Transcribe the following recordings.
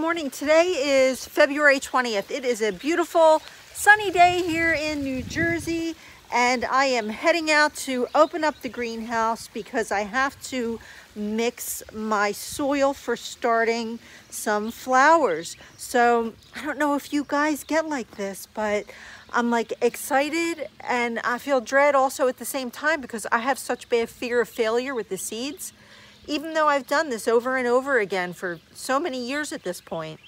morning. Today is February 20th. It is a beautiful sunny day here in New Jersey, and I am heading out to open up the greenhouse because I have to mix my soil for starting some flowers. So I don't know if you guys get like this, but I'm like excited and I feel dread also at the same time because I have such bad fear of failure with the seeds. Even though I've done this over and over again for so many years at this point,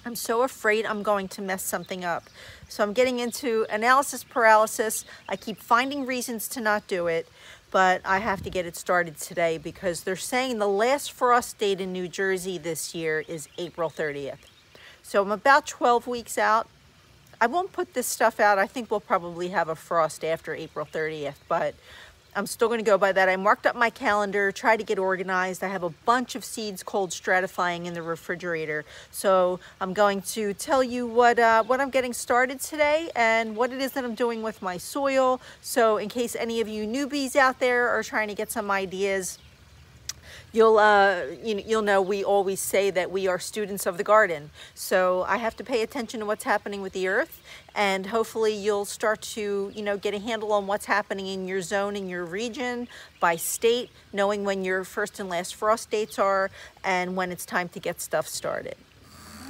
I'm so afraid I'm going to mess something up. So I'm getting into analysis paralysis. I keep finding reasons to not do it, but I have to get it started today because they're saying the last frost date in New Jersey this year is April 30th. So I'm about 12 weeks out. I won't put this stuff out. I think we'll probably have a frost after April 30th, but I'm still going to go by that. I marked up my calendar, try to get organized. I have a bunch of seeds cold stratifying in the refrigerator. So I'm going to tell you what I'm getting started today and what it is that I'm doing with my soil. So in case any of you newbies out there are trying to get some ideas, you'll know we always say that we are students of the garden. So I have to pay attention to what's happening with the earth, and hopefully you'll start to, get a handle on what's happening in your zone, in your region, by state, knowing when your first and last frost dates are and when it's time to get stuff started.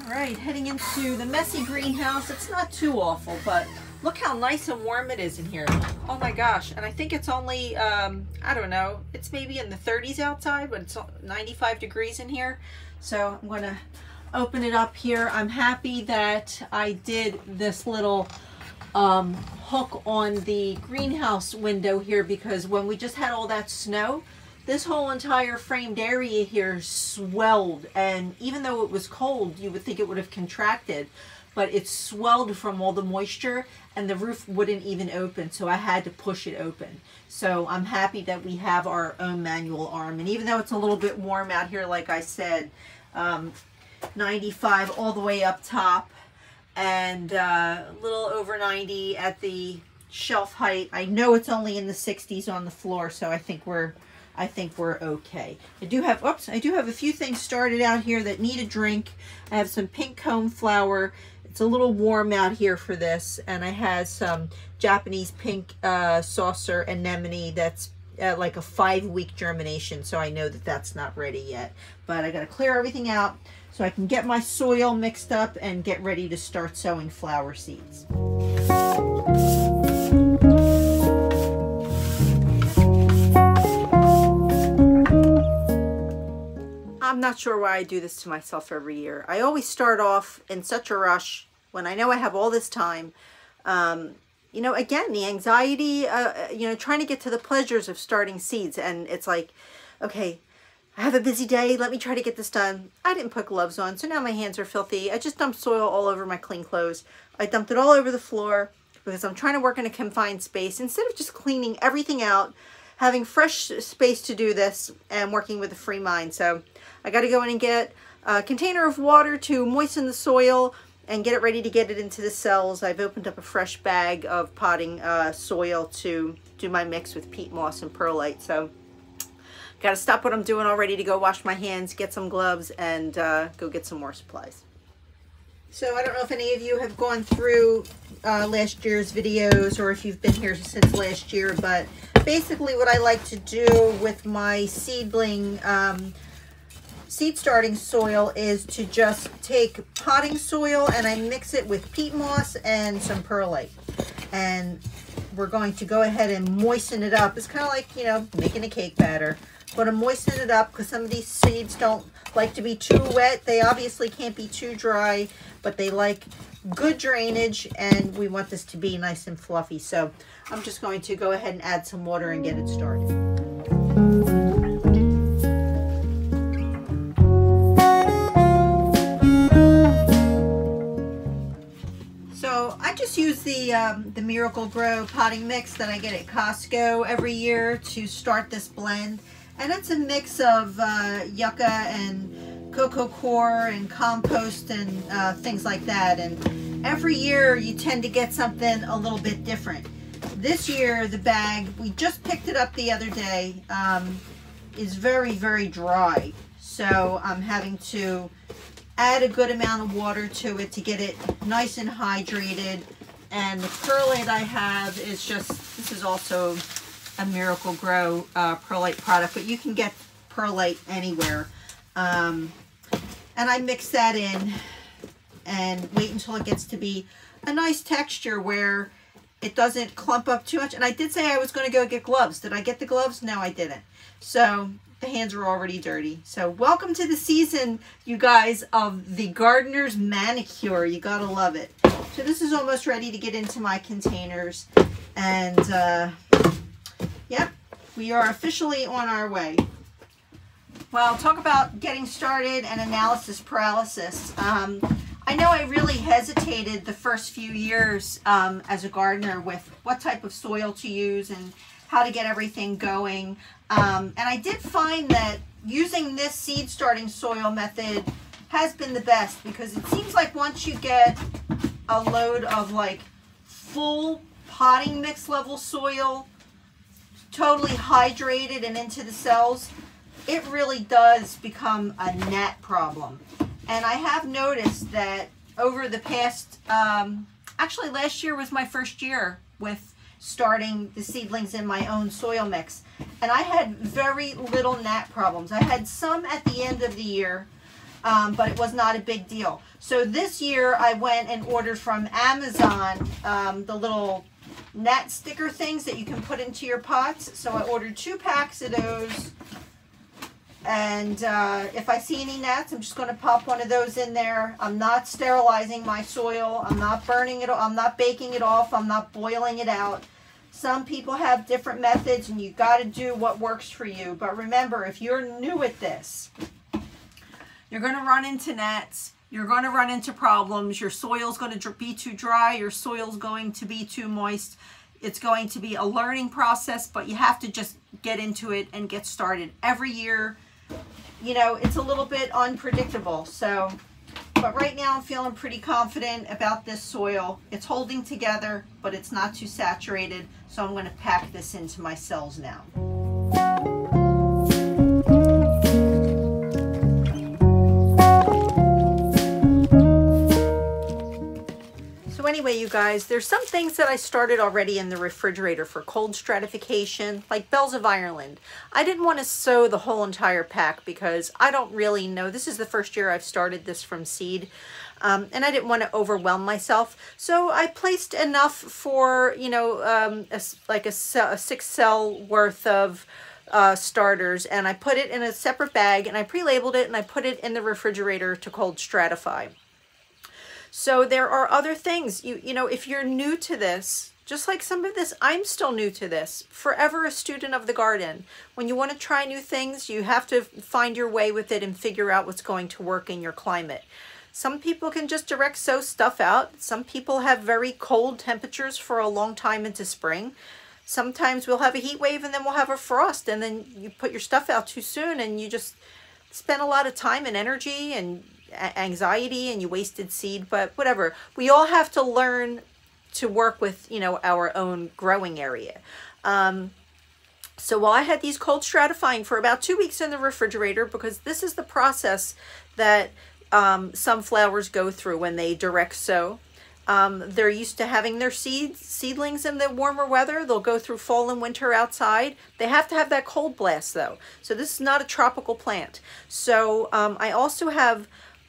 All right, heading into the messy greenhouse. It's not too awful, but look how nice and warm it is in here. Oh my gosh. And I think it's only, I don't know, it's maybe in the 30s outside, but it's 95 degrees in here. So I'm going to open it up here. I'm happy that I did this little hook on the greenhouse window here, because when we just had all that snow, this whole entire framed area here swelled. And even though it was cold, you would think it would have contracted, but it swelled from all the moisture and the roof wouldn't even open, so I had to push it open. So I'm happy that we have our own manual arm. And even though it's a little bit warm out here, like I said, 95 all the way up top and a little over 90 at the shelf height. I know it's only in the 60s on the floor, so I think we're okay. I do have a few things started out here that need a drink. I have some pink cone flower. It's a little warm out here for this, and I have some Japanese pink saucer anemone that's like a 5-week germination, so I know that that's not ready yet. But I got to clear everything out so I can get my soil mixed up and get ready to start sowing flower seeds. I'm not sure why I do this to myself every year. I always start off in such a rush when I know I have all this time. Again, the anxiety, trying to get to the pleasures of starting seeds. And it's like, okay, I have a busy day. Let me try to get this done. I didn't put gloves on, so now my hands are filthy. I just dumped soil all over my clean clothes. I dumped it all over the floor because I'm trying to work in a confined space. Instead of just cleaning everything out, having fresh space to do this, and working with a free mind. So I got to go in and get a container of water to moisten the soil and get it ready to get it into the cells. I've opened up a fresh bag of potting soil to do my mix with peat moss and perlite. So got to stop what I'm doing already to go wash my hands, get some gloves, and go get some more supplies. So I don't know if any of you have gone through last year's videos or if you've been here since last year, but basically what I like to do with my seedling seed starting soil is to just take potting soil and I mix it with peat moss and some perlite. And we're going to go ahead and moisten it up. It's kind of like, making a cake batter. But I'm moistening it up because some of these seeds don't like to be too wet. They obviously can't be too dry, but they like good drainage, and we want this to be nice and fluffy. So I'm just going to go ahead and add some water and get it started. So I just use the Miracle Grow potting mix that I get at Costco every year to start this blend. And it's a mix of yucca and cocoa coir and compost and things like that. And every year you tend to get something a little bit different. This year the bag, we just picked it up the other day, is very, very dry. So I'm having to add a good amount of water to it to get it nice and hydrated. And the perlite I have is just, this is also a Miracle Grow perlite product, but you can get perlite anywhere. And I mix that in and wait until it gets to be a nice texture where it doesn't clump up too much. And I did say I was going to go get gloves. Did I get the gloves? No, I didn't. So the hands are already dirty. So welcome to the season, you guys, of the gardener's manicure. You gotta love it. So this is almost ready to get into my containers. And yep, we are officially on our way. Well, talk about getting started and analysis paralysis. I know I really hesitated the first few years as a gardener with what type of soil to use and how to get everything going. And I did find that using this seed starting soil method has been the best, because it seems like once you get a load of like full potting mix level soil, totally hydrated and into the cells, it really does become a gnat problem. And I have noticed that over the past, actually last year was my first year with starting the seedlings in my own soil mix, and I had very little gnat problems. I had some at the end of the year, but it was not a big deal. So this year I went and ordered from Amazon the little gnat sticker things that you can put into your pots. So I ordered 2 packs of those, and if I see any gnats, I'm just going to pop one of those in there. I'm not sterilizing my soil. I'm not burning it. I'm not baking it off. I'm not boiling it out. Some people have different methods, and you got to do what works for you. But remember, if you're new at this, you're going to run into gnats. You're going to run into problems. Your soil's going to be too dry. Your soil's going to be too moist. It's going to be a learning process, but you have to just get into it and get started. Every year, you know, it's a little bit unpredictable. So, but right now I'm feeling pretty confident about this soil. It's holding together, but it's not too saturated. So I'm going to pack this into my cells now. So anyway, you guys, there's some things that I started already in the refrigerator for cold stratification, like Bells of Ireland. I didn't want to sow the whole entire pack because I don't really know. This is the first year I've started this from seed, and I didn't want to overwhelm myself. So I placed enough for, you know, like a 6 cell worth of starters, and I put it in a separate bag, and I pre-labeled it, and I put it in the refrigerator to cold stratify. So there are other things, you know, if you're new to this, just like some of this, I'm still new to this, forever a student of the garden. When you want to try new things, you have to find your way with it and figure out what's going to work in your climate. Some people can just direct sow stuff out. Some people have very cold temperatures for a long time into spring. Sometimes we'll have a heat wave and then we'll have a frost, and then you put your stuff out too soon and you just spend a lot of time and energy and anxiety, and you wasted seed. But whatever, we all have to learn to work with, you know, our own growing area. So while I had these cold stratifying for about 2 weeks in the refrigerator, because this is the process that some flowers go through when they direct sow. They're used to having their seedlings in the warmer weather. They'll go through fall and winter outside. They have to have that cold blast though. So this is not a tropical plant. So I also have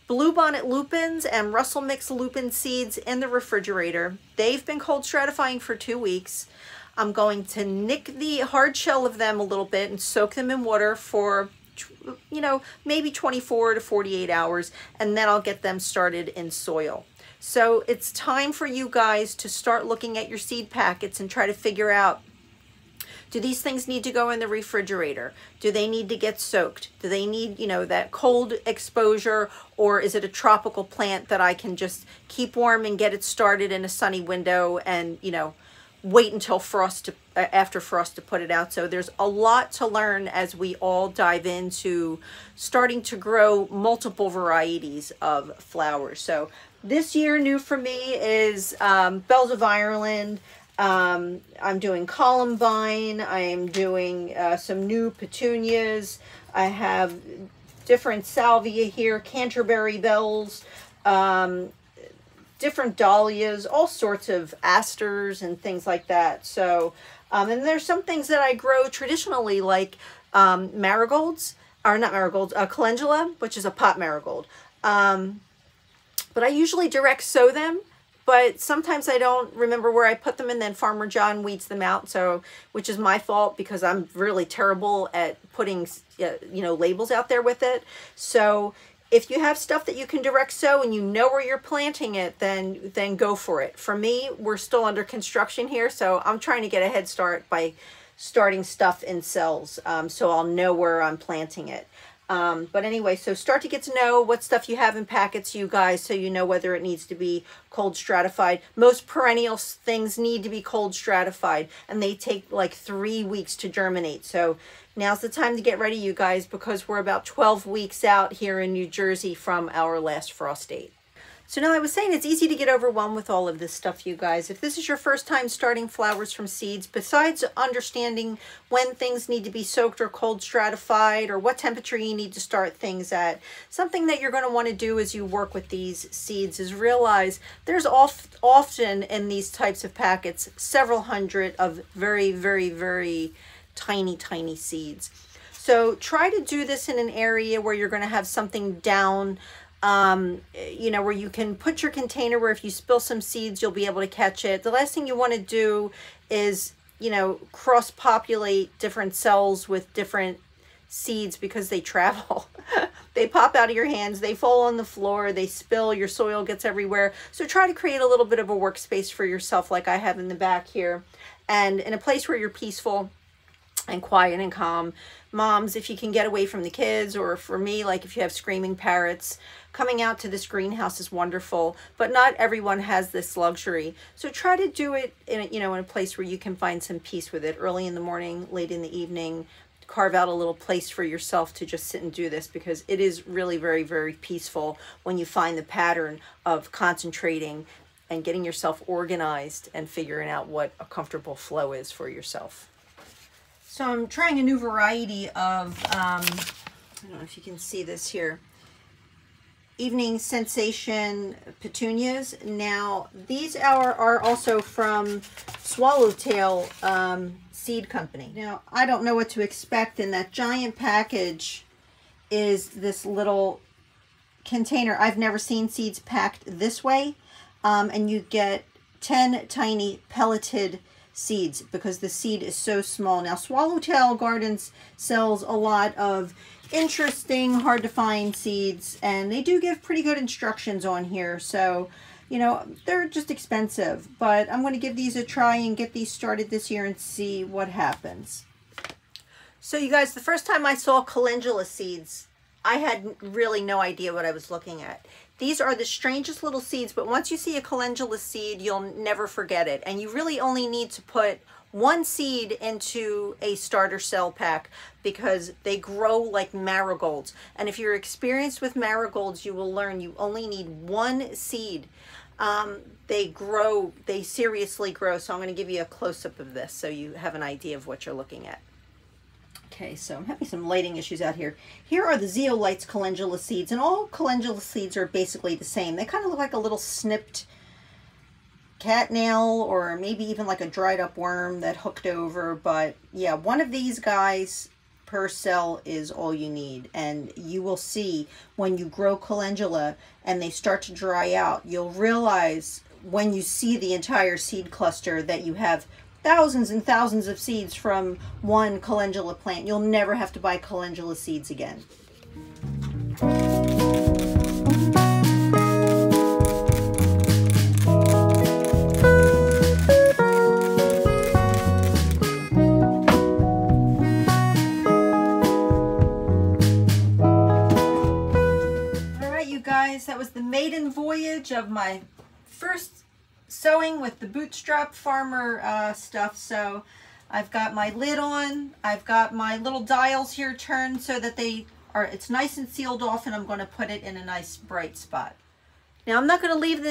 bluebonnet lupins and Russell mix lupin seeds in the refrigerator. They've been cold stratifying for 2 weeks. I'm going to nick the hard shell of them a little bit and soak them in water for, you know, maybe 24 to 48 hours, and then I'll get them started in soil. So it's time for you guys to start looking at your seed packets and try to figure out, do these things need to go in the refrigerator? Do they need to get soaked? Do they need, you know, that cold exposure, or is it a tropical plant that I can just keep warm and get it started in a sunny window and, you know, wait until frost to, after frost to put it out? So there's a lot to learn as we all dive into starting to grow multiple varieties of flowers. So this year new for me is Bells of Ireland. I'm doing columbine. I am doing some new petunias. I have different salvia here, Canterbury bells, different dahlias, all sorts of asters and things like that. So, and there's some things that I grow traditionally, like marigolds, or not marigolds, calendula, which is a pot marigold. But I usually direct sow them, but sometimes I don't remember where I put them, and then Farmer John weeds them out, so, which is my fault because I'm really terrible at putting, you know, labels out there with it. So if you have stuff that you can direct sow and you know where you're planting it, then go for it. For me, we're still under construction here, so I'm trying to get a head start by starting stuff in cells, so I'll know where I'm planting it. But anyway, so start to get to know what stuff you have in packets, you guys, so you know whether it needs to be cold stratified. Most perennial things need to be cold stratified, and they take like 3 weeks to germinate. So now's the time to get ready, you guys, because we're about 12 weeks out here in New Jersey from our last frost date. So now I was saying it's easy to get overwhelmed with all of this stuff, you guys. If this is your first time starting flowers from seeds, besides understanding when things need to be soaked or cold stratified or what temperature you need to start things at, something that you're going to want to do as you work with these seeds is realize there's often in these types of packets several hundred of very, very, very tiny, tiny seeds. So try to do this in an area where you're going to have something down, you know, where you can put your container where if you spill some seeds, you'll be able to catch it. The last thing you want to do is, you know, cross-populate different cells with different seeds because they travel. They pop out of your hands, they fall on the floor, they spill, your soil gets everywhere. So try to create a little bit of a workspace for yourself like I have in the back here, and in a place where you're peaceful and quiet and calm. Moms, if you can get away from the kids, or for me, like if you have screaming parrots, coming out to this greenhouse is wonderful, but not everyone has this luxury. So try to do it in, you know, in a place where you can find some peace with it. Early in the morning, late in the evening, carve out a little place for yourself to just sit and do this, because it is really very, very peaceful when you find the pattern of concentrating and getting yourself organized and figuring out what a comfortable flow is for yourself. So I'm trying a new variety of, I don't know if you can see this here, Evening Sensation petunias. Now, these are also from Swallowtail Seed Company. Now, I don't know what to expect in that giant package is this little container. I've never seen seeds packed this way, and you get 10 tiny pelleted seeds because the seed is so small. Now, Swallowtail Gardens sells a lot of interesting, hard to find seeds, and they do give pretty good instructions on here. So, you know, they're just expensive, but I'm going to give these a try and get these started this year and see what happens. So you guys, the first time I saw calendula seeds, I had really no idea what I was looking at. These are the strangest little seeds, but once you see a calendula seed, you'll never forget it. And you really only need to put one seed into a starter cell pack because they grow like marigolds. And if you're experienced with marigolds, you will learn you only need one seed. They grow, they seriously grow. So I'm going to give you a close-up of this so you have an idea of what you're looking at. Okay, so I'm having some lighting issues out here. Here are the Zeolites calendula seeds, and all calendula seeds are basically the same. They kind of look like a little snipped cat nail, or maybe even like a dried up worm that hooked over. But yeah, one of these guys per cell is all you need. And you will see when you grow calendula and they start to dry out, you'll realize when you see the entire seed cluster that you have thousands and thousands of seeds from one calendula plant. You'll never have to buy calendula seeds again. Alright, you guys, that was the maiden voyage of my first sewing with the bootstrap farmer stuff. So I've got my lid on, I've got my little dials here turned so that they are, it's nice and sealed off, and I'm going to put it in a nice bright spot. Now I'm not going to leave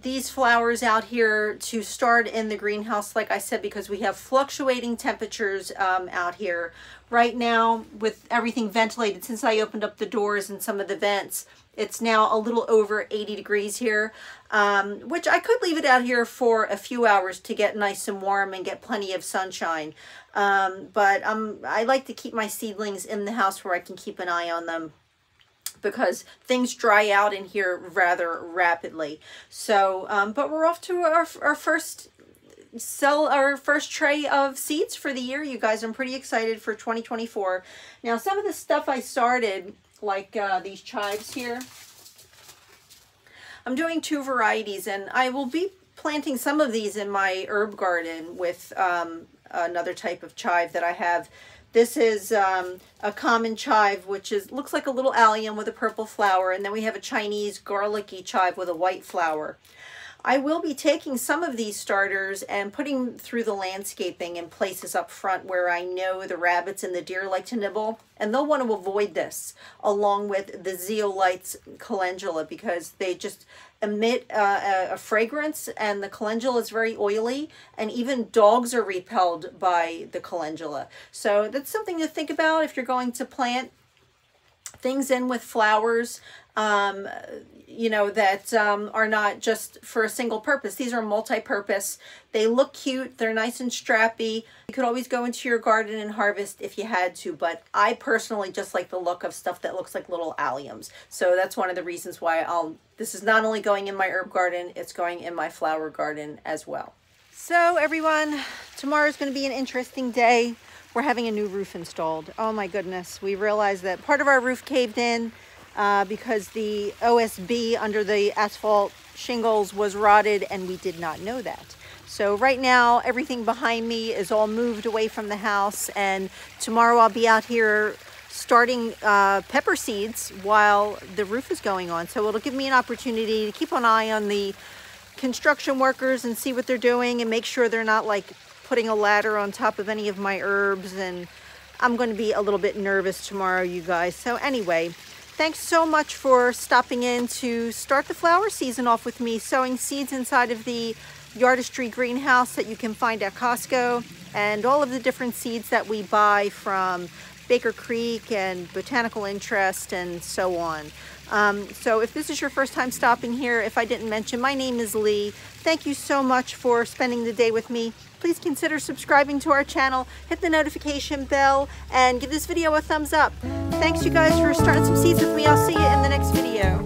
these flowers out here to start in the greenhouse, like I said, because we have fluctuating temperatures out here. Right now, with everything ventilated, since I opened up the doors and some of the vents, it's now a little over 80 degrees here, which I could leave it out here for a few hours to get nice and warm and get plenty of sunshine. But I like to keep my seedlings in the house where I can keep an eye on them, because things dry out in here rather rapidly. So, but we're off to our first tray of seeds for the year, you guys. I'm pretty excited for 2024. Now, some of the stuff I started, like these chives here, I'm doing 2 varieties, and I will be planting some of these in my herb garden with another type of chive that I have. This is a common chive, which looks like a little allium with a purple flower, and then we have a Chinese garlicky chive with a white flower. I will be taking some of these starters and putting through the landscaping in places up front where I know the rabbits and the deer like to nibble, and they'll want to avoid this, along with the zeolites calendula, because they just emit a fragrance, and the calendula is very oily, and even dogs are repelled by the calendula. So that's something to think about if you're going to plant things in with flowers, you know, that are not just for a single purpose. These are multi-purpose. They look cute. They're nice and strappy. You could always go into your garden and harvest if you had to, but I personally just like the look of stuff that looks like little alliums. So that's one of the reasons why this is not only going in my herb garden, it's going in my flower garden as well. So everyone, tomorrow's going to be an interesting day. We're having a new roof installed. Oh my goodness. We realized that part of our roof caved in because the OSB under the asphalt shingles was rotted, and we did not know that. So right now, everything behind me is all moved away from the house, and tomorrow I'll be out here starting pepper seeds while the roof is going on. So it'll give me an opportunity to keep an eye on the construction workers and see what they're doing, and make sure they're not like putting a ladder on top of any of my herbs. And I'm going to be a little bit nervous tomorrow, you guys. So anyway, thanks so much for stopping in to start the flower season off with me, sowing seeds inside of the Yardistry Greenhouse that you can find at Costco, and all of the different seeds that we buy from Baker Creek and Botanical Interest and so on. So if this is your first time stopping here, if I didn't mention, my name is Leigh. Thank you so much for spending the day with me. Please consider subscribing to our channel, hit the notification bell, and give this video a thumbs up. Thanks you guys for starting some seeds with me. I'll see you in the next video.